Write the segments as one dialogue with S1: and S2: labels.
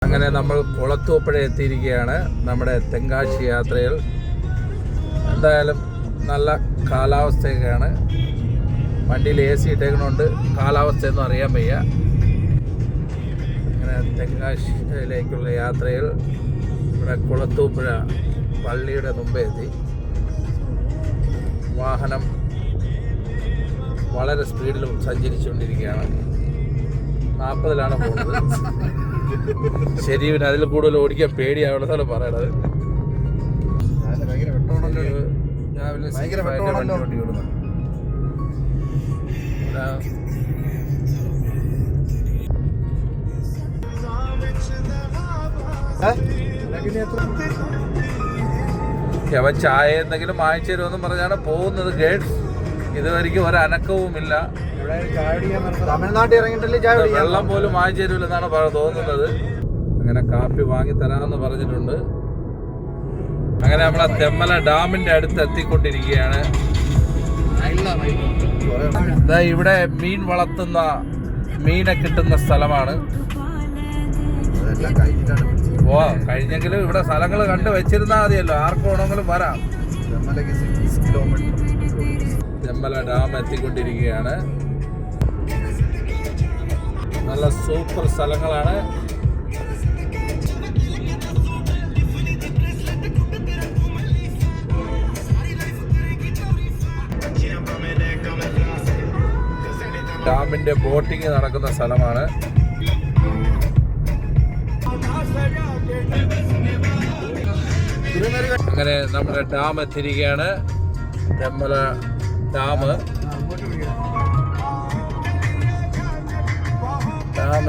S1: അങ്ങനെ നമ്മൾ കുളത്തൂപ്പുഴ എത്തിയിരിക്കുകയാണ്. നമ്മുടെ തെങ്കാശി യാത്രയിൽ എന്തായാലും നല്ല കാലാവസ്ഥയൊക്കെയാണ്. വണ്ടിയിൽ AC ഇട്ടേക്കണോണ്ട് കാലാവസ്ഥയൊന്നും അറിയാൻ വയ്യ. അങ്ങനെ തെങ്കാശിയിലേക്കുള്ള യാത്രയിൽ ഇവിടെ കുളത്തൂപ്പുഴ പള്ളിയുടെ മുമ്പേ എത്തി. വാഹനം വളരെ സ്പീഡിൽ സഞ്ചരിച്ചുകൊണ്ടിരിക്കുകയാണ്. 40-ലാണ് പോകുന്നത്. ശരിവിന് അതിൽ കൂടുതൽ ഓടിക്കാൻ പേടിയാവുന്നതാണ് പറയണത്. രാവിലെ വണ്ടി ഓടിക്കുന്നത് അവൻ ചായ എന്തെങ്കിലും വാങ്ങിച്ചു തരുമെന്നും പറഞ്ഞാണ് പോകുന്നത്. ഗേഡ്സ് ഇതുവരെയ്ക്കും ഒരനക്കവുമില്ല.
S2: തമിഴ്നാട്ടിൽ ഇറങ്ങിയിട്ടില്ലേ
S1: വെള്ളം പോലും വാങ്ങിച്ചു തരൂലെന്നാണ് തോന്നുന്നത്. അങ്ങനെ കാപ്പി വാങ്ങി തരാമെന്ന് പറഞ്ഞിട്ടുണ്ട്. അങ്ങനെ നമ്മളെ തെമ്മല ഡാമിന്റെ അടുത്ത് എത്തിക്കൊണ്ടിരിക്കുകയാണ്. ഇവിടെ മീൻ വളർത്തുന്ന മീനെ കിട്ടുന്ന സ്ഥലമാണ്. കഴിഞ്ഞെങ്കിലും ഇവിടെ സ്ഥലങ്ങൾ കണ്ടു വെച്ചിരുന്നാൽ മതിയല്ലോ, ആർക്ക് വേണമെങ്കിലും വരാം. തെമ്മല ഡാം എത്തിക്കൊണ്ടിരിക്കുകയാണ്. നല്ല സൂപ്പർ സ്ഥലങ്ങളാണ്. ഡാമിന്റെ ബോട്ടിങ് നടക്കുന്ന സ്ഥലമാണ്. അങ്ങനെ നമ്മുടെ ഡാം എത്തിയിരിക്കുകയാണ്. തെമ്മല ഡാം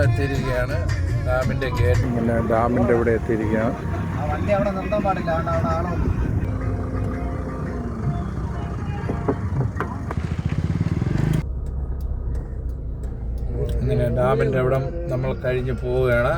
S1: എത്തിയിരിക്കുകയാണ്. ഡാമിന്റെ ഗേറ്റ് പിന്നെ ഡാമിന്റെ ഇവിടെ എത്തിയിരിക്കുകയാണ്. അങ്ങനെ ഡാമിന്റെ അവിടെ നമ്മൾ കഴിഞ്ഞ് പോവുകയാണ്.